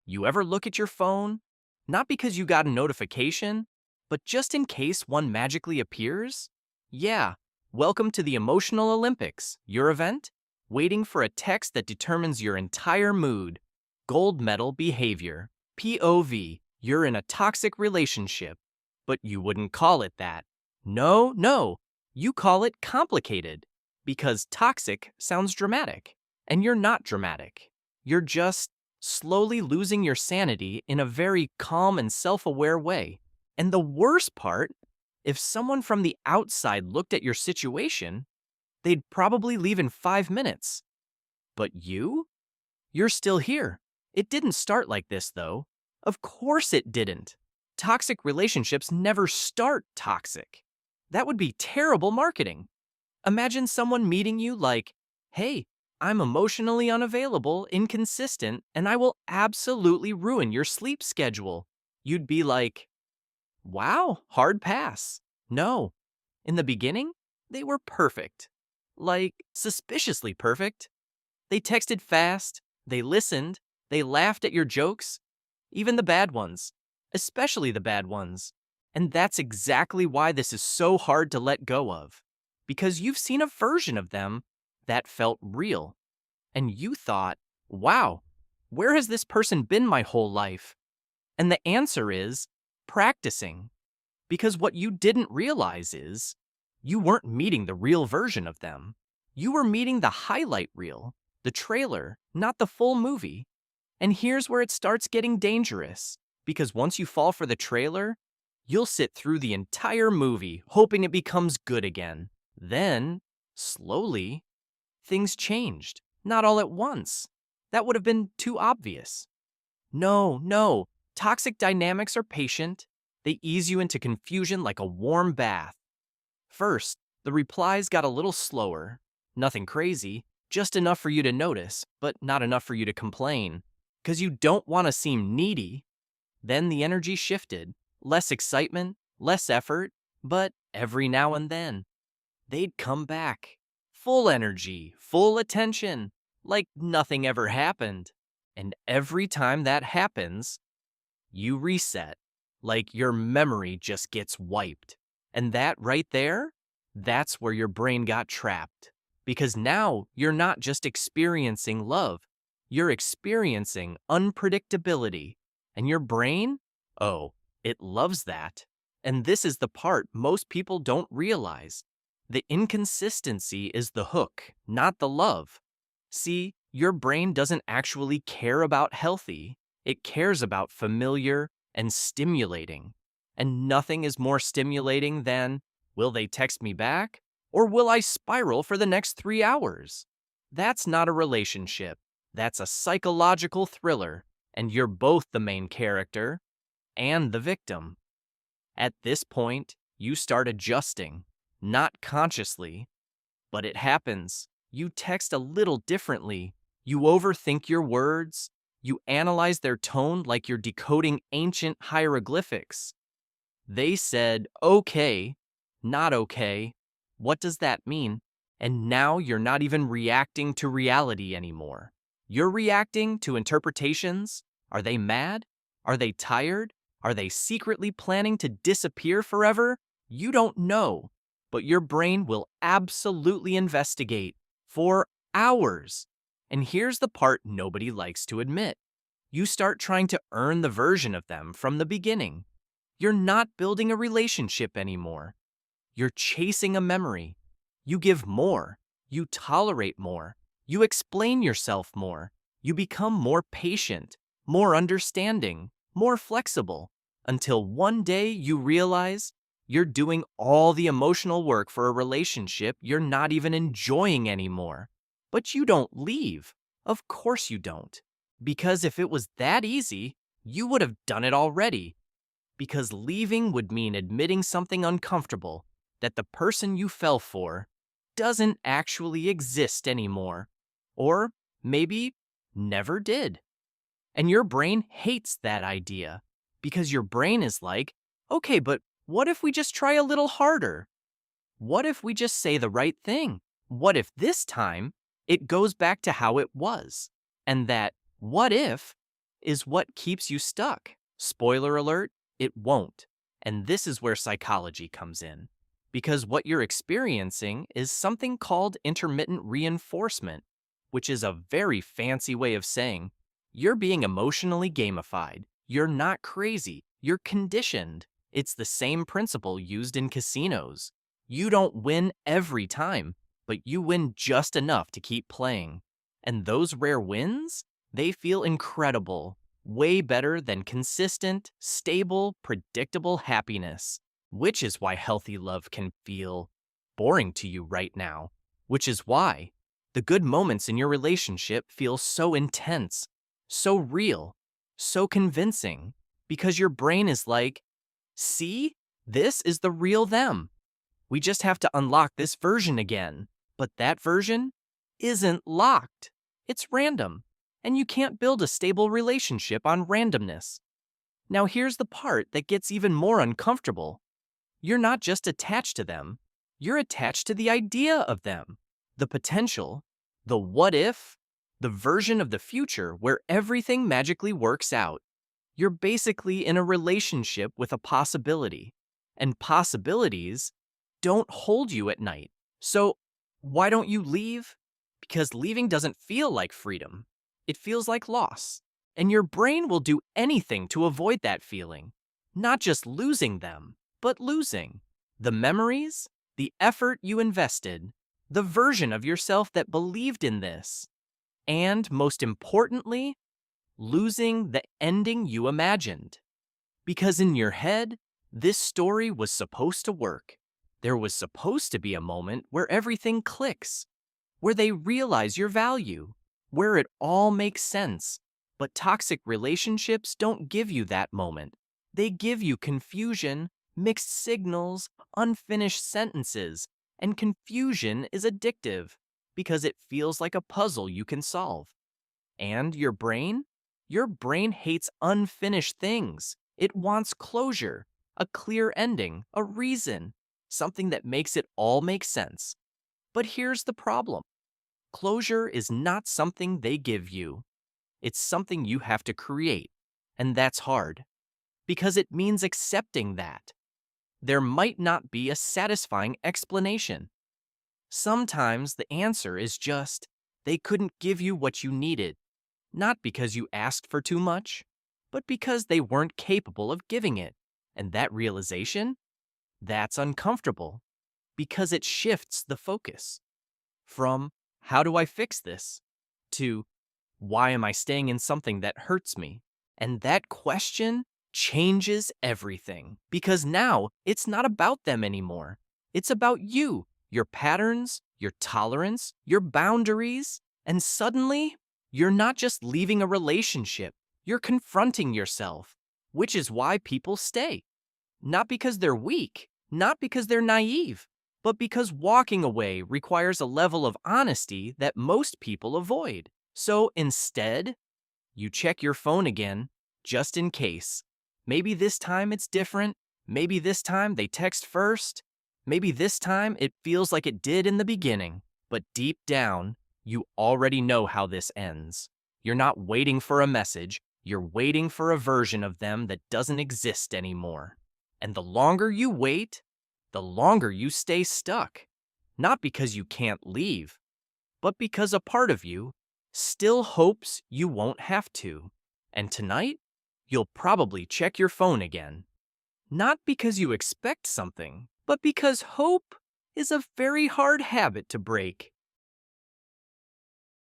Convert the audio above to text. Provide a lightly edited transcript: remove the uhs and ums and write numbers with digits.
You ever look at your phone? Not because you got a notification, but just in case one magically appears? Yeah, welcome to the Emotional Olympics, your event, waiting for a text that determines your entire mood. Gold medal behavior. POV. You're in a toxic relationship, but you wouldn't call it that. No, you call it complicated, because toxic sounds dramatic, and you're not dramatic. You're just slowly losing your sanity in a very calm and self-aware way. And the worst part, if someone from the outside looked at your situation, they'd probably leave in 5 minutes. But you? You're still here. It didn't start like this, though. Of course it didn't. Toxic relationships never start toxic. That would be terrible marketing. Imagine someone meeting you like, hey, I'm emotionally unavailable, inconsistent, and I will absolutely ruin your sleep schedule. You'd be like, wow, hard pass. No. In the beginning, they were perfect. Like, suspiciously perfect. They texted fast, they listened, they laughed at your jokes, even the bad ones, especially the bad ones. And that's exactly why this is so hard to let go of. Because you've seen a version of them that felt real. And you thought, wow, where has this person been my whole life? And the answer is practicing. Because what you didn't realize is you weren't meeting the real version of them. You were meeting the highlight reel, the trailer, not the full movie. And here's where it starts getting dangerous. Because once you fall for the trailer, you'll sit through the entire movie hoping it becomes good again. Then, slowly, things changed. Not all at once. That would have been too obvious. No. Toxic dynamics are patient. They ease you into confusion like a warm bath. First, the replies got a little slower. Nothing crazy, just enough for you to notice, but not enough for you to complain. Because you don't want to seem needy. Then the energy shifted. Less excitement, less effort, but every now and then, they'd come back. Full energy, full attention, like nothing ever happened. And every time that happens, you reset, like your memory just gets wiped. And that right there, that's where your brain got trapped. Because now you're not just experiencing love, you're experiencing unpredictability. And your brain, oh, it loves that. And this is the part most people don't realize. The inconsistency is the hook, not the love. See, your brain doesn't actually care about healthy. It cares about familiar and stimulating. And nothing is more stimulating than, will they text me back? Or will I spiral for the next 3 hours? That's not a relationship. That's a psychological thriller. And you're both the main character and the victim. At this point, you start adjusting, not consciously, but it happens. You text a little differently. You overthink your words. You analyze their tone like you're decoding ancient hieroglyphics. They said, okay, not okay. What does that mean? And now you're not even reacting to reality anymore. You're reacting to interpretations. Are they mad? Are they tired? Are they secretly planning to disappear forever? You don't know, but your brain will absolutely investigate for hours. And here's the part nobody likes to admit. You start trying to earn the version of them from the beginning. You're not building a relationship anymore. You're chasing a memory. You give more. You tolerate more. You explain yourself more. You become more patient, more understanding, more flexible, until one day you realize you're doing all the emotional work for a relationship you're not even enjoying anymore. But you don't leave. Of course you don't. Because if it was that easy, you would have done it already. Because leaving would mean admitting something uncomfortable, that the person you fell for doesn't actually exist anymore. Or maybe never did. And your brain hates that idea. Because your brain is like, okay, but what if we just try a little harder? What if we just say the right thing? What if this time it goes back to how it was? And that what if is what keeps you stuck. Spoiler alert, it won't. And this is where psychology comes in. Because what you're experiencing is something called intermittent reinforcement, which is a very fancy way of saying you're being emotionally gamified. You're not crazy, you're conditioned. It's the same principle used in casinos. You don't win every time, but you win just enough to keep playing. And those rare wins, they feel incredible, way better than consistent, stable, predictable happiness. Which is why healthy love can feel boring to you right now. Which is why the good moments in your relationship feel so intense, so real, so convincing, because your brain is like, see, this is the real them. We just have to unlock this version again. But that version isn't locked. It's random. And you can't build a stable relationship on randomness. Now here's the part that gets even more uncomfortable. You're not just attached to them, you're attached to the idea of them, the potential, the what if, the version of the future where everything magically works out. You're basically in a relationship with a possibility, and possibilities don't hold you at night. So, why don't you leave? Because leaving doesn't feel like freedom. It feels like loss. And your brain will do anything to avoid that feeling. Not just losing them, but losing the memories, the effort you invested, the version of yourself that believed in this, and most importantly, losing the ending you imagined. Because in your head, this story was supposed to work. There was supposed to be a moment where everything clicks, where they realize your value, where it all makes sense. But toxic relationships don't give you that moment. They give you confusion, mixed signals, unfinished sentences, and confusion is addictive because it feels like a puzzle you can solve. And your brain? Your brain hates unfinished things. It wants closure, a clear ending, a reason, something that makes it all make sense. But here's the problem. Closure is not something they give you. It's something you have to create, and that's hard. Because it means accepting that there might not be a satisfying explanation. Sometimes the answer is just, they couldn't give you what you needed, not because you asked for too much, but because they weren't capable of giving it. And that realization, that's uncomfortable, because it shifts the focus from, how do I fix this? To, why am I staying in something that hurts me? And that question changes everything, because now it's not about them anymore. It's about you, your patterns, your tolerance, your boundaries, and suddenly you're not just leaving a relationship, you're confronting yourself, which is why people stay. Not because they're weak, not because they're naive, but because walking away requires a level of honesty that most people avoid. So instead, you check your phone again, just in case. Maybe this time it's different. Maybe this time they text first. Maybe this time it feels like it did in the beginning. But deep down, you already know how this ends. You're not waiting for a message. You're waiting for a version of them that doesn't exist anymore. And the longer you wait, the longer you stay stuck. Not because you can't leave, but because a part of you still hopes you won't have to. And tonight, you'll probably check your phone again. Not because you expect something, but because hope is a very hard habit to break.